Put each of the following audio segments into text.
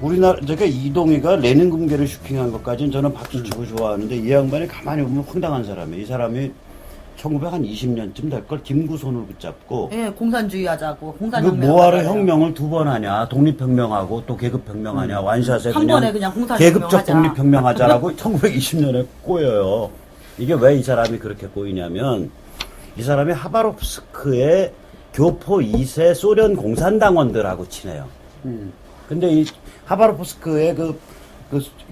우리나라, 그러니까 이동희가 레닌 금괴를 슈킹한 것까지는 저는 박수 치고 좋아하는데 이 양반이 가만히 보면 황당한 사람이에요. 이 사람이 1920년쯤 될 걸 김구손을 붙잡고. 예, 공산주의 하자고, 그 공산혁명. 뭐하러 혁명을 두 번 하냐. 독립혁명하고 또 계급혁명하냐. 완샷에 한 번에 그냥 공산혁명 계급적 하자. 독립혁명하자라고 1920년에 꼬여요. 이게 왜 이 사람이 그렇게 꼬이냐면 이 사람이 하바롭스크의 교포 2세 소련 공산당원들하고 친해요. 근데 이 하바롭스크의 그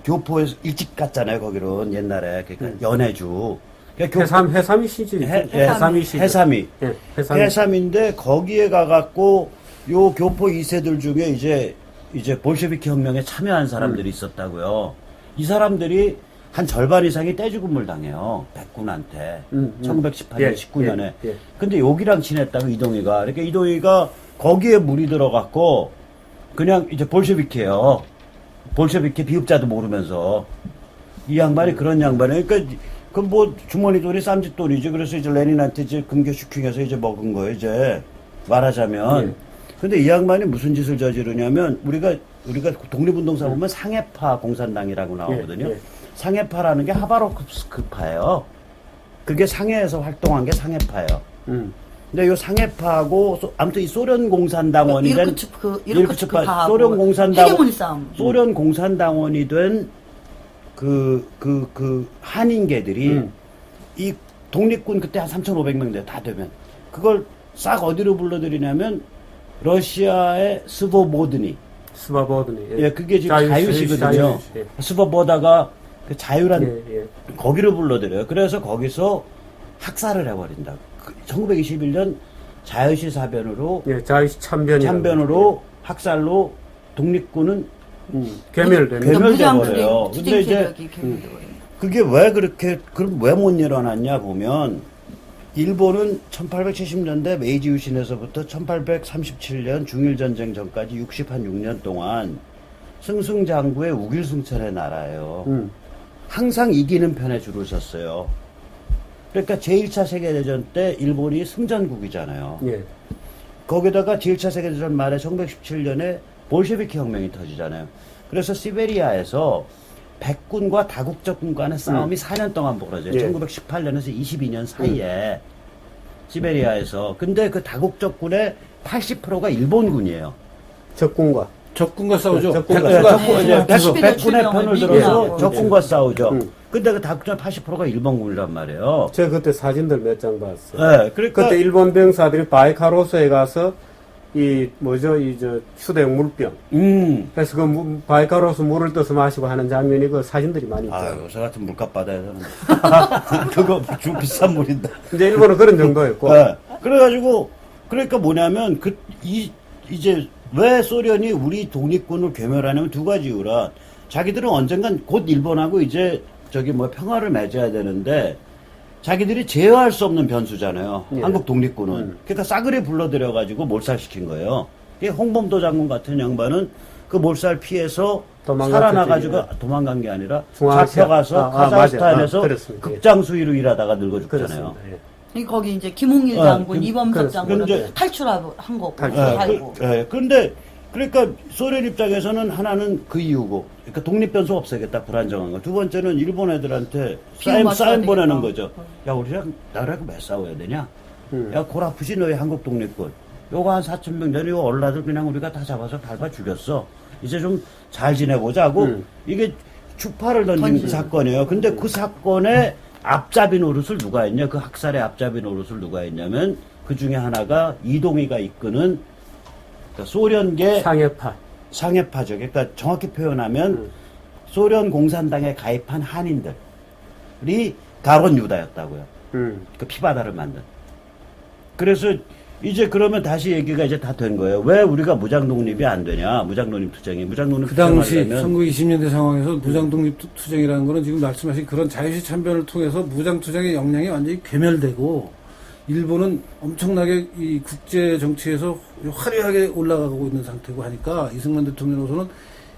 교포에 일찍 갔잖아요. 거기로 옛날에. 그러니까 연해주. 그러니까 해삼이 시지. 해삼이 시죠. 해삼이. 예, 해삼인데 거기에 가갖고 요 교포 2세들 중에 이제 볼셰비키 혁명에 참여한 사람들이 있었다고요. 이 사람들이 한 절반 이상이 떼죽음을 당해요. 백군한테. 1918년, 예, 19년에. 예. 근데 여기랑 친했다고 이동희가. 그러니까 이동희가 거기에 물이 들어갔고 그냥 이제 볼셰비키예요. 볼셰비키 비읍자도 모르면서. 이 양반이 그런 양반이에요. 그러니까 그 뭐 주머니 돈이 쌈짓 돈이지. 그래서 이제 레닌한테 이제 금괴 슈킹해서 이제 먹은 거예요. 이제 말하자면. 근데 이 양반이 무슨 짓을 저지르냐면 우리가 독립운동사 보면 상해파 공산당이라고 나오거든요. 상해파라는 게 하바롭스크파예요. 그게 상해에서 활동한 게 상해파예요. 근데 요 상해파하고 아무튼 이 소련 공산당원이 된 이르크츠크파 소련 공산당 헤게모니 싸움. 소련 공산당원이 된 그 한인계들이 이 독립군 그때 한 3,500명 다 되면 그걸 싹 어디로 불러들이냐면 러시아의 스보보드니. 예, 그게 지금 자유시거든요. 스보보다가 그 자유란 거기로 불러들여요. 그래서 거기서 학살을 해버린다. 1921년 자유시 사변으로 자유시 참변으로 학살로 독립군은 괴멸돼버려요. 근데 이제 그게 왜 그렇게 그럼 왜 못 일어났냐 보면 일본은 1870년대 메이지 유신에서부터 1837년 중일전쟁 전까지 6년 동안 승승장구의 우길승천의 나라예요. 항상 이기는 편에 줄을 섰어요. 그러니까 제1차 세계대전 때 일본이 승전국이잖아요. 거기다가 제1차 세계대전 말에 1917년에 볼셰비키 혁명이 터지잖아요. 그래서 시베리아에서 백군과 다국적군 간의 싸움이 4년 동안 벌어져요. 1918년에서 22년 사이에 시베리아에서. 근데 그 다국적군의 80%가 일본군이에요. 적군과 싸우죠. 백군의 편을 들어서 적군과 싸우죠. 근데 그 다국적 80%가 일본군이란 말이에요. 제가 그때 사진들 몇 장 봤어요. 네, 그러니까 그때 일본 병사들이 바이카로스에 가서 휴대용 물병. 그래서 바이카로스 물을 떠서 마시고 하는 장면이 그 사진들이 많이 있죠. 아유, 저 같은 물값 받아야 되는데. 그거 비싼 물인데. 이제 일본은 그런 정도였고. 네. 그래가지고, 그러니까 뭐냐면, 이제 왜 소련이 우리 독립군을 괴멸하냐면 두 가지 이유라. 자기들은 언젠간 곧 일본하고 이제 평화를 맺어야 되는데, 자기들이 제어할 수 없는 변수잖아요. 한국 독립군은. 그러니까 싸그리 불러들여가지고 몰살시킨 거예요. 홍범도 장군 같은 양반은 그 몰살 피해서 살아나가지고 도망간 게 아니라 잡혀가서 카자흐스탄에서 극장 수위로 일하다가 늙어 죽잖아요. 거기 이제 김홍일 장군, 이범석 장군은 탈출한 거 살고. 그런데 그러니까 소련 입장에서는 하나는 그 이유고, 그러니까 독립 변수 없애겠다, 불안정한 거. 두 번째는 일본 애들한테 사인 보내는 거죠. 야, 우리랑 나라고 왜 싸워야 되냐? 야, 골 아프지 너희 한국 독립군. 요거 한 4,000명 전에 요 얼라들 그냥 우리가 다 잡아서 밟아 죽였어. 이제 좀 잘 지내보자 하고 이게 추파를 던진 사건이에요. 근데 그 사건의 앞잡이 노릇을 누가 했냐? 그 학살의 앞잡이 노릇을 누가 했냐면 그 중에 하나가 이동희가 이끄는 소련계 상해파죠. 그러니까 정확히 표현하면 소련 공산당에 가입한 한인들이 가론 유다였다고요. 그 피바다를 만든. 그래서 이제 그러면 다시 얘기가 이제 다 된 거예요. 왜 우리가 무장독립이 안 되냐? 무장독립 투쟁이. 무장독립 그 당시 1920년대 상황에서 무장독립 투쟁이라는 거는 지금 말씀하신 그런 자유시 참변을 통해서 무장투쟁의 역량이 완전히 괴멸되고 일본은 엄청나게 이 국제 정치에서 화려하게 올라가고 있는 상태고 하니까 이승만 대통령으로서는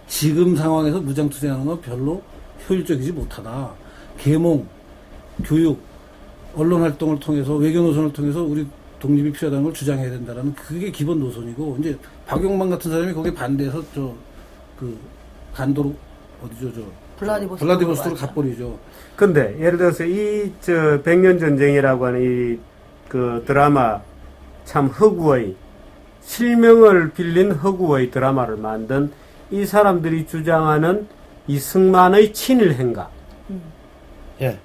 지금 상황에서 무장투쟁하는 건 별로 효율적이지 못하다. 계몽, 교육, 언론 활동을 통해서 외교 노선을 통해서 우리 독립이 필요하다는 걸 주장해야 된다라는 그게 기본 노선이고 이제 박용만 같은 사람이 거기에 반대해서 간도로 어디죠, 저 가죠. 블라디보스토크로 가버리죠. 근데 예를 들어서 이 백년 전쟁이라고 하는 이 그 드라마 참 허구의 실명을 빌린 허구의 드라마를 만든 이 사람들이 주장하는 이승만의 친일 행각에 예.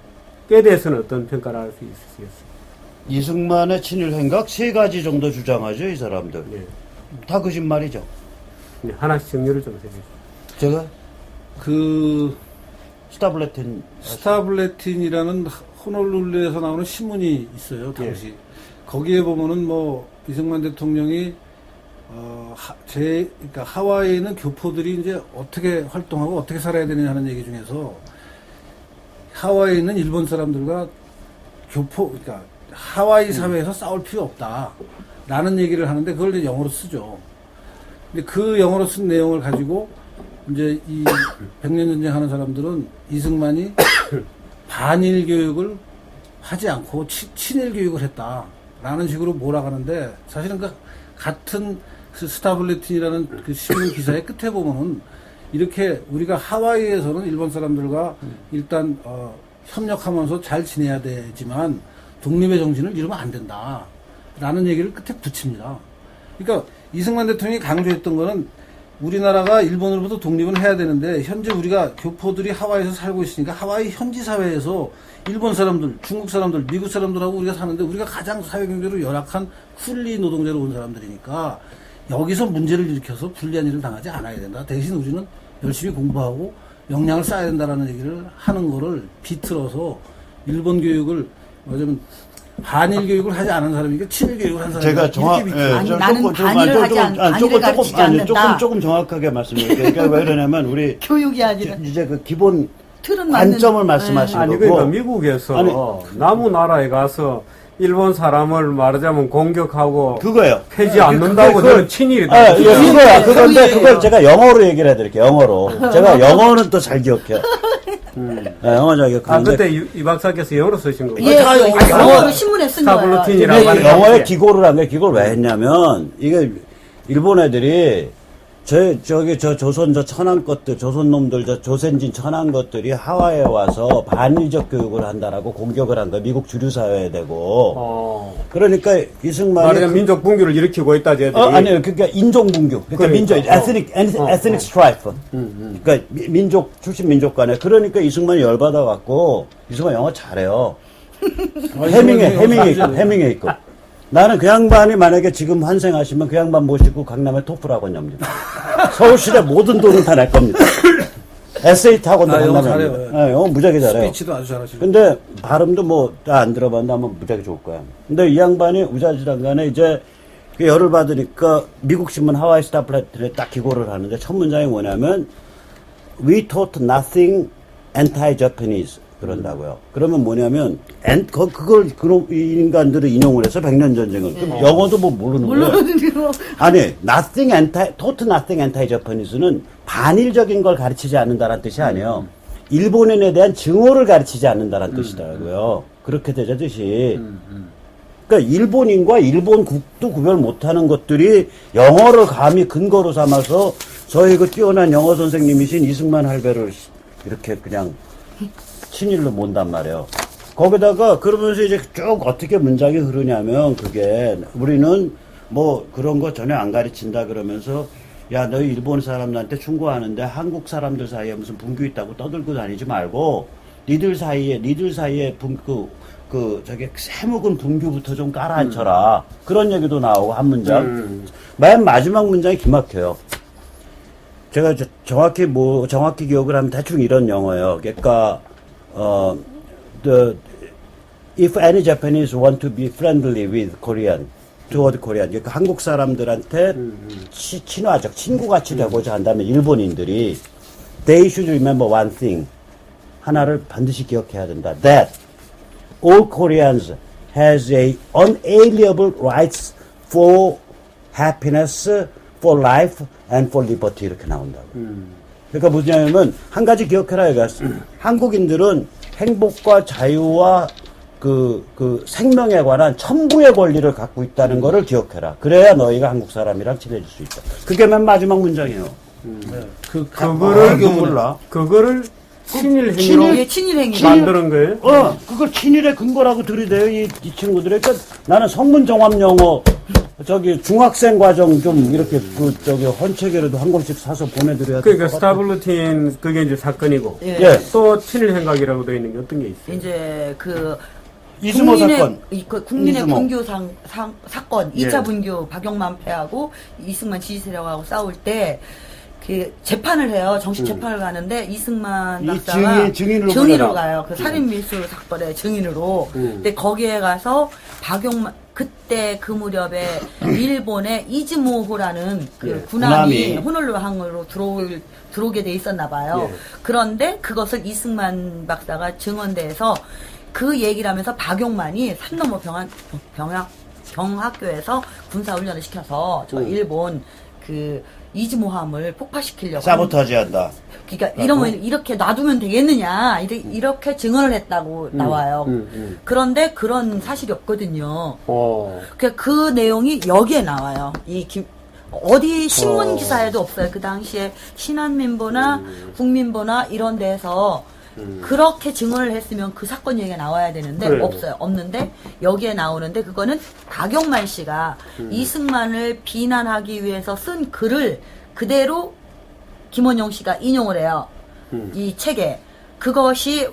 대해서는 어떤 평가를 할 수 있으시겠어요? 이승만의 친일 행각 3가지 정도 주장하죠, 이 사람들. 예. 다 거짓말이죠. 네, 하나씩 정리를 좀 해주세요. 제가 그 스타블레틴 스타블레틴이라는 호놀룰루에서 나오는 신문이 있어요, 당시. 거기에 보면은 뭐, 이승만 대통령이, 그러니까 하와이에 있는 교포들이 이제 어떻게 활동하고 어떻게 살아야 되느냐 하는 얘기 중에서 하와이에 있는 일본 사람들과 그러니까 하와이 사회에서 싸울 필요 없다. 라는 얘기를 하는데 그걸 이제 영어로 쓰죠. 근데 그 영어로 쓴 내용을 가지고 이제 이 백년전쟁 하는 사람들은 이승만이 반일 교육을 하지 않고 친일 교육을 했다라는 식으로 몰아가는데 사실은 그 같은 그 스타블레틴이라는 그 신문 기사의 끝에 보면은 이렇게 우리가 하와이에서는 일본 사람들과 일단 협력하면서 잘 지내야 되지만 독립의 정신을 잃으면 안 된다라는 얘기를 끝에 붙입니다. 그러니까 이승만 대통령이 강조했던 거는 우리나라가 일본으로부터 독립을 해야 되는데 현재 우리가 교포들이 하와이에서 살고 있으니까 하와이 현지 사회에서 일본 사람들, 중국 사람들, 미국 사람들하고 우리가 사는데 우리가 가장 사회경제로 열악한 쿨리 노동자로 온 사람들이니까 여기서 문제를 일으켜서 불리한 일을 당하지 않아야 된다. 대신 우리는 열심히 공부하고 역량을 쌓아야 된다라는 얘기를 하는 거를 비틀어서 일본 교육을 뭐냐면 반일 교육을 하지 않은 사람이니까 친일 교육을 한 사람이 제가 나는 반일을 하지 반일을 가르치지 않는다. 조금 정확하게 말씀드릴게요. 그러니까 왜 그러냐면 우리 교육이 아니라 이제 그 기본 틀은 관점을 말씀하신 아니, 거고. 그러니까 미국에서 남의 나라에 가서 일본 사람을 말하자면 공격하고 그거예요. 패지 않는다고 저는 친일이다. 아, 예, 그거야. 그건데 그걸 제가 영어로 얘기를 해드릴게요. 영어로. 제가 영어는 또 잘 기억해요. 영어 잘 기억하는데. 그때 이 박사께서 영어로 쓰신 거예요? 예, 다 영어로 신문에 쓴 거예요. 스타블레틴이라고 이게 하는 영어에 게. 기고를 한 거예요. 기고를 왜 했냐면 이게 일본 애들이 저 조선 천한 것들, 조선 놈들, 조선진 천한 것들이 하와이에 와서 반일적 교육을 한다라고 공격을 한 거예요. 미국 주류 사회에 대고. 그러니까 이승만이 말하자면 민족 붕괴를 일으키고 있다, 쟤들이. 아니요. 그러니까 인종 붕괴. 그러니까 민족, ethnic strife. 그러니까 출신 민족 간에. 그러니까 이승만이 열받아 갖고 이승만 영어 잘해요. 해밍에 있고. 나는 그 양반이 만약에 지금 환생하시면 그 양반 모시고 강남에 토플학원 엽니다. 서울시대 모든 돈은 다 낼 겁니다. SAT 학원도 영어 강남에 잘해요. 옵니다. 네, 영어 무지하게 잘해요. 스피치도 아주 잘하시고. 근데 발음도 뭐 다 안 들어봤는데 아마 무지하게 좋을 거야. 근데 이 양반이 우자지랑 간에 이제 열을 받으니까 미국 신문 하와이 스타블레틴에 딱 기고를 하는데 첫 문장이 뭐냐면 We taught nothing anti-Japanese 그런다고요. 그러면 뭐냐면 그걸 그런 인간들을 인용을 해서 백년전쟁을 그럼 영어도 뭐 모르는 거예요. 아니 taught nothing anti-Japanese는 반일적인 걸 가르치지 않는다라는 뜻이 아니에요. 일본인에 대한 증오를 가르치지 않는다라는 뜻이더라고요. 그렇게 되죠 뜻이. 그러니까 일본인과 일본국도 구별 못하는 것들이 영어를 감히 근거로 삼아서 저희 그 뛰어난 영어 선생님이신 이승만 할배를 이렇게 그냥 친일로 몬단 말이에요. 거기다가 그러면서 이제 쭉 어떻게 문장이 흐르냐면 그게 우리는 뭐 그런 거 전혀 안 가르친다 그러면서 야 너희 일본 사람들한테 충고하는데 한국 사람들 사이에 무슨 분규 있다고 떠들고 다니지 말고 니들 사이에 저기 새묵은 분규부터 좀 깔아앉혀라. 그런 얘기도 나오고 한 문장. 맨 마지막 문장이 기막혀요. 제가 정확히 기억을 하면 대충 이런 영어예요. 그러니까 if any Japanese want to be friendly with toward Korean, 그러니까 한국 사람들한테 친화적, 친구같이 되고자 한다면 일본인들이 they should remember one thing. 하나를 반드시 기억해야 된다. That all Koreans has a unalienable rights for happiness, for life, and for liberty 이렇게 나온다고. 그러니까 뭐냐면 한 가지 기억해라 이거야. 한국인들은 행복과 자유와 그 생명에 관한 천부의 권리를 갖고 있다는 거를 기억해라. 그래야 너희가 한국 사람이랑 친해질 수 있다. 그게 맨 마지막 문장이에요. 그거를 몰라. 그거를 친일 행위로 예, 친일행위. 만드는 거예요? 그걸 친일의 근거라고 들이대요, 이 친구들이. 그러니까 나는 성문종합영어, 중학생 과정 좀 이렇게 헌책이라도 한 권씩 사서 보내드려야 돼. 그러니까 스타블루틴 그게 이제 사건이고. 예. 예. 또 친일 행각이라고 되어 있는 게 어떤 게 있어요? 이제 이스모 사건. 국민의 이스모. 분교 사건, 예. 2차 분교 박용만 패하고 이승만 지지세력하고 싸울 때, 재판을 해요. 정식 재판을 가는데, 이승만 이 박사가 증인으로 증인으로 보내라. 가요. 그 살인미수 사건의 증인으로. 근데 거기에 가서 그때 그 무렵에 일본의 이즈모호라는 그 군함이 호놀루항으로 들어오게 돼 있었나 봐요. 예. 그런데 그것을 이승만 박사가 증언대에서 그 얘기를 하면서 박용만이 산 넘어 병학교에서 군사훈련을 시켜서 저 일본 이즈모함을 폭파시키려고. 사보타지 한다. 그러니까 이러면 이렇게 놔두면 되겠느냐 이렇게 증언을 했다고 나와요. 그런데 그런 사실이 없거든요. 그 내용이 여기에 나와요. 어디 신문 기사에도 없어요. 그 당시에 신한민보나 국민보나 이런 데서 그렇게 증언을 했으면 그 사건 얘기가 나와야 되는데 그래요. 없어요. 없는데 여기에 나오는데 그거는 박용만 씨가 이승만을 비난하기 위해서 쓴 글을 그대로 김원용 씨가 인용을 해요. 이 책에. 그것이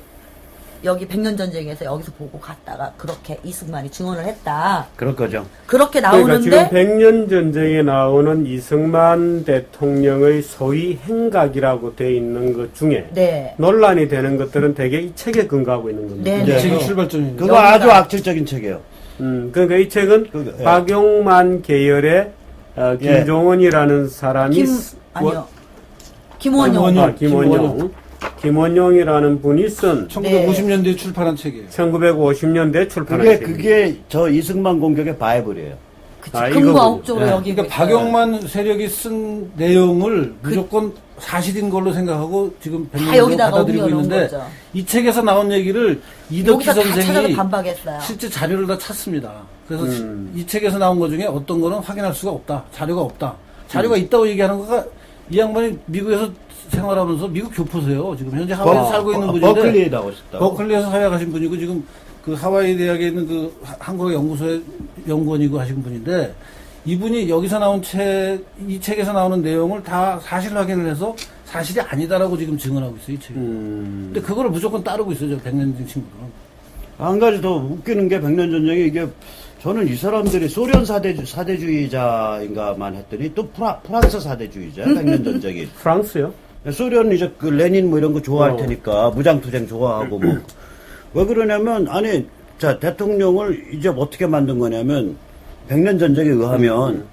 여기 백년전쟁에서 여기서 보고 갔다가 그렇게 이승만이 증언을 했다. 그럴 거죠. 그렇게 그러니까 나오는데 지금 백년전쟁에 나오는 이승만 대통령의 소위 행각이라고 돼 있는 것 중에 네. 논란이 되는 것들은 대개 이 책에 근거하고 있는 겁니다. 네, 이 네. 책이 출발점입니다. 그거 아주 악질적인 책이에요. 그러니까 이 책은 예. 박용만 계열의 김종원이라는 사람이 아니요. 김원용. 김원용이라는 분이 쓴 1950년대에 출판한 책이에요. 1950년대 출판한 책입니다. 그게 저 이승만 공격의 바이블이에요. 그치, 아, 근거 이거군요. 아옥적으로 네. 여기 그러니까 박용만 세력이 쓴 내용을 무조건 사실인 걸로 생각하고 지금 다 백년전쟁을 여기다가 받아들이고 옮겨놓은 있는데 거죠. 이 책에서 나온 얘기를 이덕기 여기서 다 찾아서 선생이 반박했어요. 실제 자료를 다 찾습니다. 그래서 이 책에서 나온 것 중에 어떤 거는 확인할 수가 없다. 자료가 없다. 자료가 있다고 얘기하는 거가 이 양반이 미국에서 생활하면서 미국 교포세요. 지금 현재 하와이에서 살고 있는 분인데 버클리에 나고 싶다. 버클리에서 사회하신 분이고 지금 그 하와이 대학에 있는 그 한국 연구소의 연구원이고 하신 분인데 이분이 여기서 나온 이 책에서 나오는 내용을 다 사실 확인을 해서 사실이 아니다라고 지금 증언하고 있어요, 이 책이. 근데 그거를 무조건 따르고 있어요, 저 백년전쟁 친구들은. 한 가지 더 웃기는 게 백년전쟁이 이게 저는 이 사람들이 소련 사대주의자인가만 했더니 또 프랑스 사대주의자, 백년전쟁이. 프랑스요? 소련 이제 그 레닌 뭐 이런 거 좋아할 테니까 무장투쟁 좋아하고 뭐. 왜 그러냐면, 아니, 자, 대통령을 이제 어떻게 만든 거냐면, 백년전쟁에 의하면,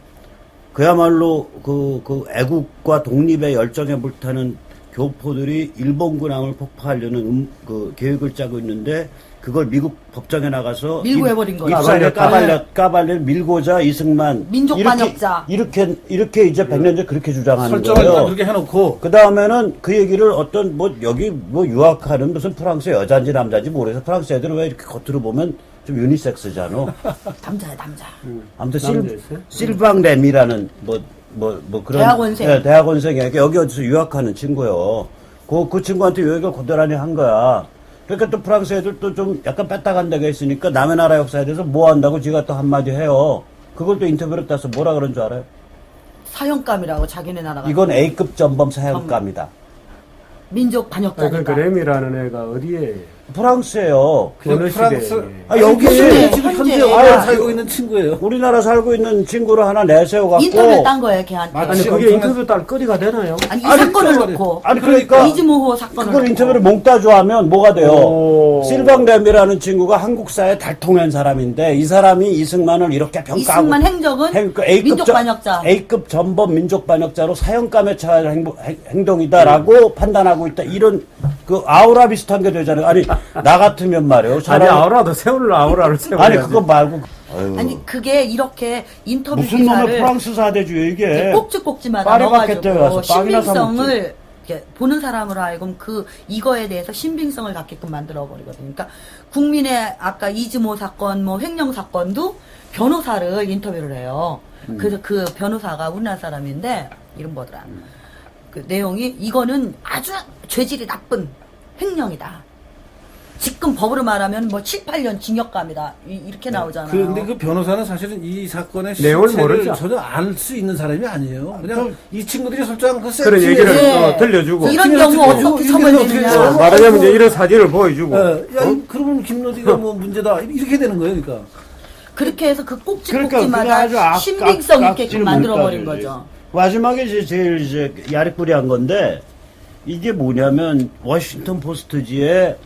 그야말로 그 애국과 독립의 열정에 불타는 교포들이 일본 군함을 폭파하려는 그 계획을 짜고 있는데, 그걸 미국 법정에 나가서 밀고 해버린 거예요. 입사에 까발려 밀고자 이승만 민족 반역자. 이렇게 이제 백년전 그렇게 주장하는 설정을 거예요. 다 그렇게 해놓고 그 다음에는 그 얘기를 어떤 여기 유학하는 무슨 프랑스 여자인지 남자인지 모르겠어. 프랑스 애들은 왜 이렇게 겉으로 보면 좀 유니섹스잖아. 남자야, 남자. 아무튼 남자였어요? 실방 램이라는 그런 대학원생. 네, 대학원생이야. 여기 어디서 유학하는 친구요. 그 친구한테 요 얘기를 고스란히 한 거야. 그러니까 또 프랑스 애들 또 좀 약간 뺐다간 데가 있으니까 남의 나라 역사에 대해서 뭐 한다고 지가 또 한마디 해요. 그걸 또 인터뷰를 따서 뭐라 그런 줄 알아요? 사형감이라고 자기네 나라가. 이건 A급 전범 사형감이다. 민족 반역자니까. 그러니까 그램이라는 애가 어디에? 프랑스예요. 어느 프랑스 시대에? 여기 지금 현재 현재 애가 살고 있는 친구예요. 우리나라 살고 있는 친구를 하나 내세워갖고 인터뷰 딴 거예요, 걔한테. 맞아. 아니 그게 엄청난- 인터뷰 딸 거리가 되나요? 아니, 이 아니, 사건을 그거를- 놓고. 아니 그러니까 이즈모호 사건을 그걸 놓고. 인터뷰를 몽따주 하면 뭐가 돼요? 오. 실방램이라는 친구가 한국사에 달통한 사람인데 이 사람이 이승만을 이렇게 평가하고 이승만 행적은 민족 반역자. A급 전범 민족 반역자로 사형감에 처할 행동이다라고 판단하고 있다. 이런 그 아우라 비슷한 게 되잖아요. 아니 나 같으면 말이에요. 아니 차라리- 아우라도 세울 아우라를 세워야 아니 그거 말고 아유, 아니, 그게 이렇게 인터뷰 무슨 놈의 기사를 프랑스 사대주의 이게 꼭지꼭지마다 파리바게뜨에 넣어가지고 가서 빵이나 사 먹지. 신빙성을 이렇게 보는 사람으로 하여금 이거에 대해서 신빙성을 갖게끔 만들어 버리거든요. 그러니까 국민의 아까 이즈모 사건, 횡령 사건도 변호사를 인터뷰를 해요. 그래서 그 변호사가 우리나라 사람인데 이름 뭐더라? 그 내용이 이거는 아주 죄질이 나쁜 횡령이다. 지금 법으로 말하면 뭐 7, 8년 징역감이다. 이렇게 나오잖아요. 그런데 그 변호사는 사실은 이 사건의 내용을 실체를 모르죠. 전혀 알 수 있는 사람이 아니에요. 그냥 이 친구들이 설정한 그 그런 세팅에 얘기를 네. 들려주고. 이런 경우 어떻게 처벌되느냐. 말하자면 이제 이런 사진을 보여주고. 그러면 김노디가 뭐 문제다 이렇게 되는 거예요, 그러니까. 그렇게 해서 그 꼭지 그러니까 그게 꼭지마다 아주 신빙성 있게 악질 만들어버린 문자지. 거죠. 마지막에 제일 야리꾸리한 건데 이게 뭐냐면 워싱턴 포스트지에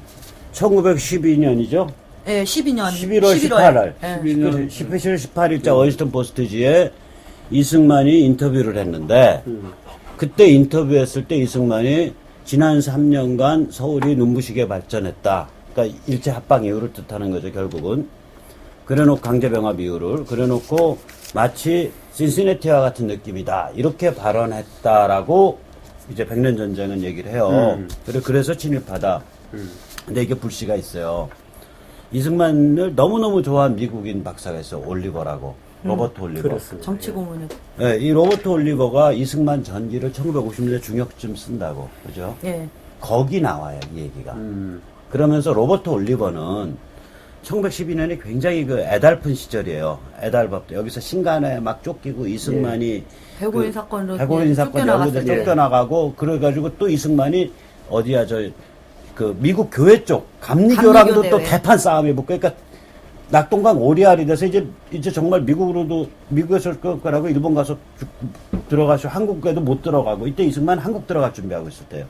1912년이죠. 예, 12년. 11월 18일. 예. 12년. 11월 18일자 워싱턴 포스트지에 이승만이 인터뷰를 했는데 그때 인터뷰했을 때 이승만이 지난 3년간 서울이 눈부시게 발전했다. 그러니까 일제 합방 이후를 뜻하는 거죠, 결국은. 그래놓고 강제병합 이후를 그래놓고 마치 신시내티와 같은 느낌이다. 이렇게 발언했다라고 이제 백년 전쟁은 얘기를 해요. 그래서 친일파다. 근데 이게 불씨가 있어요. 이승만을 너무너무 좋아한 미국인 박사가 있어. 올리버라고. 로버트 올리버. 그렇습니다. 정치 고문에. 네, 이 로버트 올리버가 이승만 전기를 1950년대 중역쯤 쓴다고. 그죠? 예. 거기 나와요, 이 얘기가. 그러면서 로버트 올리버는 1912년이 굉장히 그 애달픈 시절이에요. 애달밥. 여기서 신간에 막 쫓기고 이승만이 백오인 사건으로 백오인 사건 여기서 쫓겨나갔어요. 쫓겨나가고 그래가지고 또 이승만이 어디야 그 미국 교회 쪽 감리교랑도 감리교 또 대회. 대판 싸움이 붙고 그러니까 낙동강 오리알이 돼서 이제 정말 미국에서 끌 거라고 일본 가서 들어가서 한국에도 못 들어가고 이때 이승만 한국 들어갈 준비하고 있을 때요.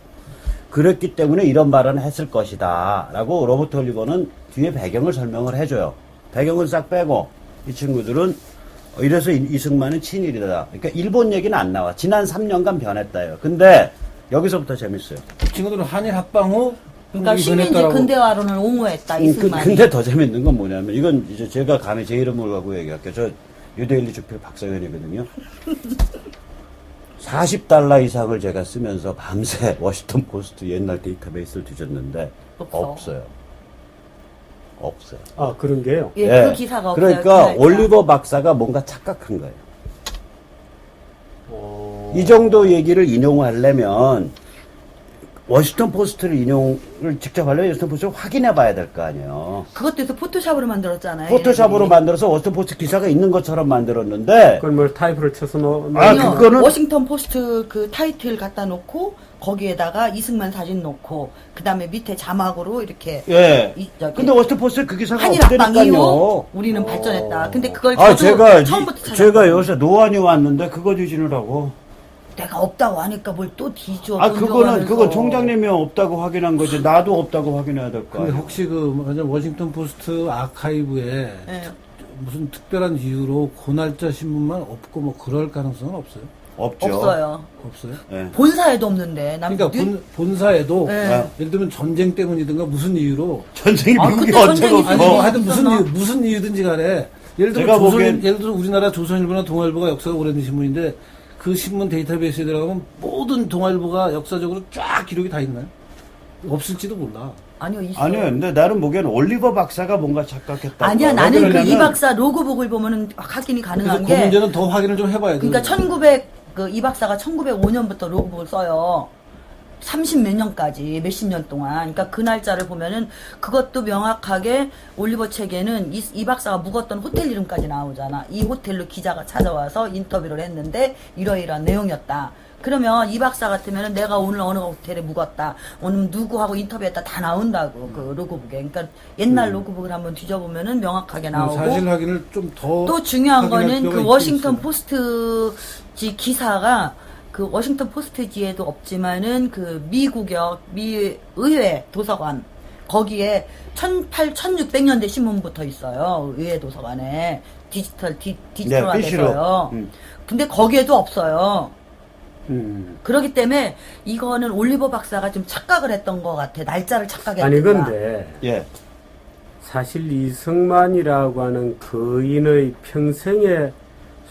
그랬기 때문에 이런 발언을 했을 것이다 라고 로버트 올리버는 뒤에 배경을 설명을 해줘요. 배경을 싹 빼고 이 친구들은 이래서 이승만은 친일이다. 그러니까 일본 얘기는 안 나와. 지난 3년간 변했다요. 근데 여기서부터 재밌어요. 그 친구들은 한일 합방 후 그러니까 한국이 식민지 변했다라고. 근대화론을 옹호했다. 이승만이. 근데 더 재밌는 건 뭐냐면 이건 이제 제가 감히 제 이름을 갖고 얘기할게요. 저 유데일리 주필 박사연이거든요. 40달러 이상을 제가 쓰면서 밤새 워싱턴 포스트 옛날 데이터베이스를 뒤졌는데 없어요. 없어요. 아, 그런 게요. 예, 예. 그 기사가 없어요. 그러니까 그 날짜. 올리버 박사가 뭔가 착각한 거예요. 이 정도 얘기를 인용하려면 워싱턴 포스트를 인용을 직접 하려면 워싱턴 포스트를 확인해 봐야 될 거 아니에요. 그것도 해서 포토샵으로 만들었잖아요. 포토샵으로 얘네들이. 만들어서 워싱턴 포스트 기사가 있는 것처럼 만들었는데 그걸 뭘 타이프를 쳐서 아, 아니요. 그거는- 워싱턴 포스트 그 타이틀 갖다 놓고 거기에다가 이승만 사진 놓고 그 다음에 밑에 자막으로 이렇게 예. 저기 근데 워싱턴 포스트에 그 기사가 한일 합방 이후 없다니까요. 우리는 발전했다. 근데 그걸 아, 저도 처음부터 찾았어요. 제가 요새 노안이 왔는데 그거 뒤지느라고. 내가 없다고 하니까 뭘 또 뒤져. 아, 그건 돌려가면서. 총장님이 없다고 확인한 거지. 나도 없다고 확인해야 될 거 근데 아니야. 혹시 만약 워싱턴 포스트 아카이브에 예. 무슨 특별한 이유로 고날짜 신문만 없고 뭐 그럴 가능성은 없어요? 없죠. 없어요. 없어요? 예. 본사에도 없는데. 그러니까 본사에도 네. 예를 들면 전쟁 때문이든가 무슨 이유로 전쟁이 아, 미국이 그때 언제가 전쟁이 아니 없어. 뭐 하여튼 있었나? 무슨 이유든지 간에 예를 들어 제가 보기엔- 예를 들어 우리나라 조선일보나 동아일보가 역사가 오래된 신문인데 그 신문 데이터베이스에 들어가면 모든 동아일보가 역사적으로 쫙 기록이 다 있나요? 없을지도 몰라. 아니요, 있어. 아니요, 근데 나는 보기에는 올리버 박사가 뭔가 착각했다. 아니야, 나는 그 이 박사 로그북을 보면은 확인이 그래서 가능한 그 게. 문제는 더 확인을 좀 해봐야 돼. 그러니까 이 박사가 1905년부터 로그북을 써요. 30 몇 년까지, 몇십 년 동안. 그러니까 그 날짜를 보면은 그것도 명확하게 올리버 책에는 이 박사가 묵었던 호텔 이름까지 나오잖아. 이 호텔로 기자가 찾아와서 인터뷰를 했는데 이러이러한 내용이었다. 그러면 이 박사 같으면은 내가 오늘 어느 호텔에 묵었다. 오늘 누구하고 인터뷰했다. 다 나온다고. 그 로그북에. 그러니까 옛날 로그북을 한번 뒤져보면은 명확하게 나오고. 사실 확인을 좀 더 또 중요한 확인할 거는 필요가 그 있긴 워싱턴 있어요. 포스트지 기사가 그 워싱턴 포스트지에도 없지만은 그 미 의회 도서관 거기에 1600년대 신문부터 있어요. 의회 도서관에 디지털화 피시로. 돼서요. 근데 거기에도 없어요. 음. 그렇기 때문에 이거는 올리버 박사가 좀 착각을 했던 것 같아. 날짜를 착각했던 아니, 거야. 근데 예. 사실 이승만이라고 하는 거인의 평생에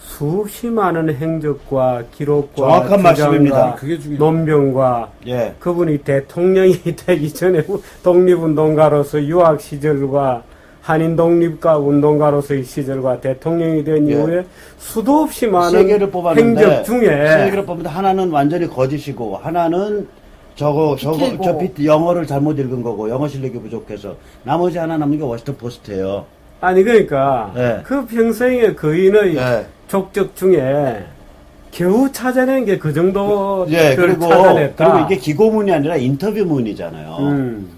수없이 많은 행적과 기록과 정확한 말씀입니다. 주장과 그게 중요해요. 논변과 예. 그분이 대통령이 되기 전에 독립운동가로서 유학 시절과 한인 독립가 운동가로서의 시절과 대통령이 된 예. 이후에 수도 없이 많은 세 개를 뽑았는데 행적 중에 세 개를 뽑는데 하나는 완전히 거짓이고 하나는 저 비틀고. 영어를 잘못 읽은 거고 영어 실력이 부족해서 나머지 하나 남은 게 워싱턴 포스트예요. 아니 그러니까 예. 그 평생의 거인의 예. 족적 중에 겨우 찾아낸 게 그 정도 예, 그리고 찾아냈다. 이게 기고문이 아니라 인터뷰문이잖아요. 음.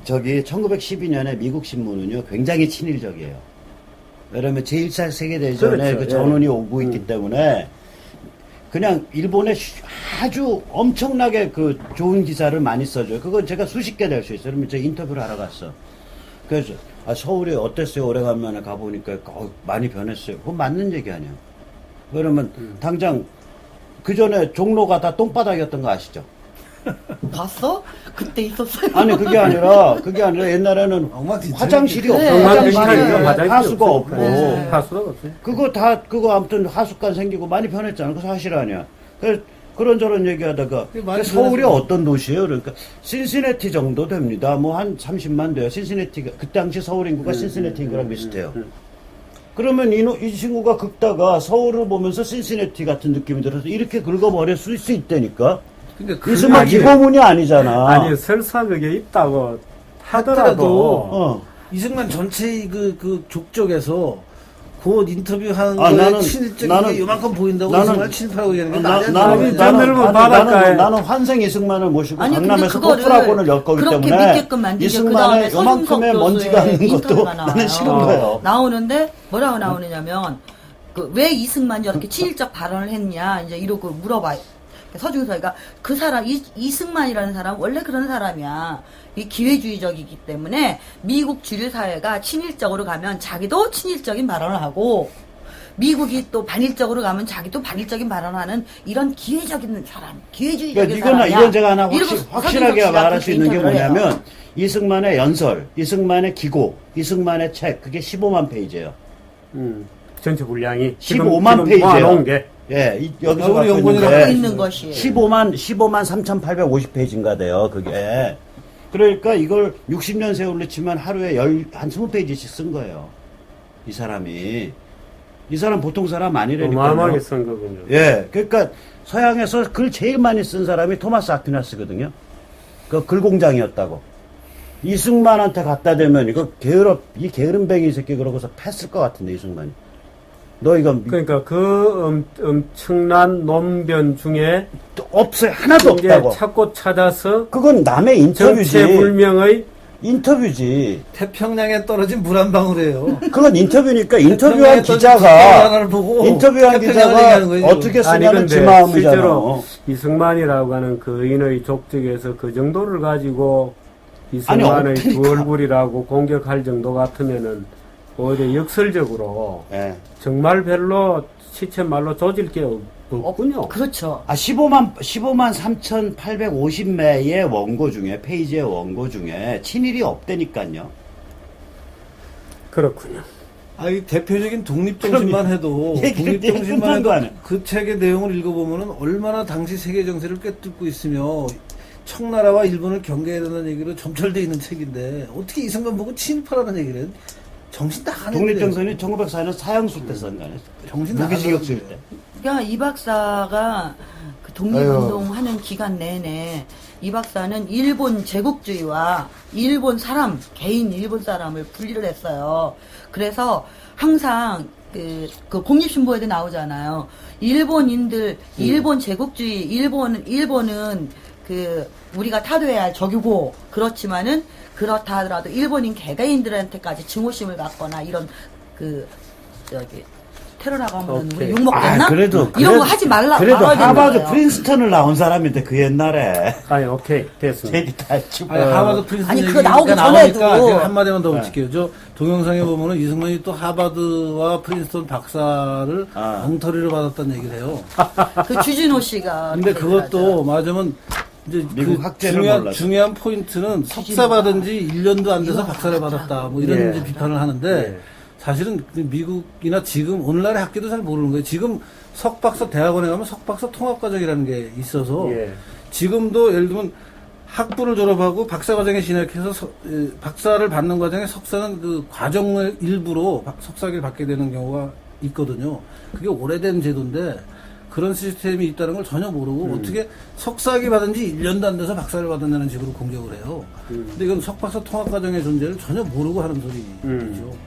저기 1912년에 미국 신문은요 굉장히 친일적이에요. 왜냐면 제1차 세계대전에 그렇죠. 그 예. 전운이 오고 있기 때문에 그냥 일본에 아주 엄청나게 그 좋은 기사를 많이 써줘요. 그건 제가 수십 개 낼 수 있어요. 그러면 제가 인터뷰를 하러 갔어. 그래서 서울이 어땠어요? 오래간만에 가보니까 많이 변했어요. 그건 맞는 얘기 아니에요. 그러면 당장 그 전에 종로가 다 똥바닥이었던 거 아시죠? 봤어? 그때 있었어요. 아니 그게 아니라 옛날에는 엉망진창. 화장실이 그래. 없고 엉망진창이죠. 맞아요. 화장실이 하수가 없어요. 없고 네. 하수가 없어요. 그거 아무튼 하수관 생기고 많이 변했잖아. 그 사실 아니야. 그런저런 얘기하다가 그게 많이 서울이 변했어요. 어떤 도시예요? 그러니까 신시내티 정도 됩니다. 뭐 한 30만 돼요. 신시내티가 그 당시 서울 인구가 신시내티 인구랑 비슷해요. 그러면 이 친구가 긁다가 서울을 보면서 신시내티 같은 느낌이 들어서 이렇게 긁어버릴 수 있다니까. 근데 이스마 기고문이 아니잖아. 아니 설사 그게 있다고 하더라도 이승만 전체의 그 족적에서 그 인터뷰하는 아, 거에 친일적인 게 요만큼 보인다고 이승만 친일파라고 얘기하는 게 말이 안 되는 거야. 바닷가에. 환생 이승만을 모시고 아니, 근데 강남에서 그거를 코프라곤을 엮었기 그렇게 때문에 믿게끔 만들죠. 이승만의 그다음에 요만큼의 서준석 먼지가 교수의 있는 것도 인터뷰가 나와요. 나는 싫은 거예요. 나오는데 뭐라고 나오느냐면 왜 이승만이 저렇게 친일적 발언을 했냐 이제 이러고 물어봐요. 서준서가 그 사람 이승만이라는 사람 원래 그런 사람이야. 이 기회주의적이기 때문에 미국 주류 사회가 친일적으로 가면 자기도 친일적인 발언을 하고 미국이 또 반일적으로 가면 자기도 반일적인 발언하는 이런 기회적인 사람, 기회주의적인 그러니까 사람이야. 이건 제가 하나 이러고 확실하게 서준석 말할 수 씨가 있는 게 인터뷰를 해요. 뭐냐면 이승만의 연설, 이승만의 기고, 이승만의 책 그게 15만 페이지예요. 전체 분량이 15만 페이지예요. 모아놓은 게 예, 여기서 우리 갖고 연구원이 있는데 갖고 있는 것이 15만 3,850페이지인가 돼요, 그게. 그러니까 이걸 60년 세월로 치면 하루에 한 20페이지씩 쓴 거예요. 이 사람이. 이 사람 보통 사람 아니라니까요. 어마어마하게 쓴 거군요. 예, 그러니까 서양에서 글 제일 많이 쓴 사람이 토마스 아퀴나스거든요. 그 글공장이었다고. 이승만한테 갖다 대면 이거 이 게으름뱅이 새끼 그러고서 팼을 것 같은데, 이승만이. 너 이거 그러니까 그 엄청난 논변 중에 없어요. 하나도 이제 없다고. 찾고 찾아서 그건 남의 인터뷰지. 정체불명의 인터뷰지. 태평양에 떨어진 물 한 방울이에요. 그건 인터뷰니까 인터뷰한 태평양에 떨어진 물 기자가 하나를 보고 인터뷰한 태평양을 기자가 얘기하는 거예요, 어떻게 아니 쓰냐면 지 근데 마음이잖아. 실제로 이승만이라고 하는 그인의 족적에서 그 정도를 가지고 이승만의 없다니까. 두 얼굴이라고 공격할 정도 같으면은 오히려 역설적으로 예. 정말 별로 시쳇말로 조질 게 없군요. 그렇죠. 15만 3,850매의 원고 중에 페이지의 원고 중에 친일이 없다니까요. 그렇군요. 아이 대표적인 독립정신만 해도 얘기가 독립정신만 끝난 거 해도 아니야. 그 책의 내용을 읽어보면은 얼마나 당시 세계 정세를 꿰뚫고 있으며 청나라와 일본을 경계해야 된다는 얘기로 점철되어 있는 책인데 어떻게 이승만 보고 친일파라는 얘기를 해? 정신 나가는 독립정선이 1904년 사형수 때 쓴 거 아니에요? 정신 무기징역 나가는 쓸 때. 그러니까 이 박사가 그 독립운동하는 기간 내내 이 박사는 일본 제국주의와 일본 사람, 개인 일본 사람을 분리를 했어요. 그래서 항상 그 공립신보에도 나오잖아요. 일본인들, 일본 제국주의, 일본은 그 우리가 타도해야 할 적이고 그렇지만은 그렇다 하더라도 일본인 개개인들한테까지 증오심을 갖거나 이런 테러라고 하면 우리 욕 먹겠나? 그래도 이런 거 하지 말라. 그래도 말아야 되는 하버드 거예요. 프린스턴을 나온 사람인데 그 옛날에 아니 오케이 됐습니다. 제일 다 치고. 아니, 하버드 프린스턴 아니, 그거 얘기가 나오기 나오니까 전에도. 제가 한마디만 더 붙일게요. 저 동영상에 보면은 이승만이 또 하버드와 프린스턴 박사를 엉터리로 받았다는 얘기를 해요. 그 주진호 씨가. 근데 그것도 맞으면 이제 미국 그 학제를 몰라서. 중요한 포인트는 석사 받은 지 1년도 안 돼서 박사를 받았다. 뭐 이런 예. 이제 비판을 하는데 사실은 그 미국이나 지금 오늘날의 학계도 잘 모르는 거예요. 지금 석박사 대학원에 가면 석박사 통합과정이라는 게 있어서 예. 지금도 예를 들면 학부를 졸업하고 박사 과정에 진학해서 박사를 받는 과정에 석사는 그 과정의 일부로 석사기를 받게 되는 경우가 있거든요. 그게 오래된 제도인데 그런 시스템이 있다는 걸 전혀 모르고 어떻게 석사기 받은 지 1년도 안 돼서 박사를 받았냐는 식으로 공격을 해요. 근데 이건 석박사 통합 과정의 존재를 전혀 모르고 하는 소리죠.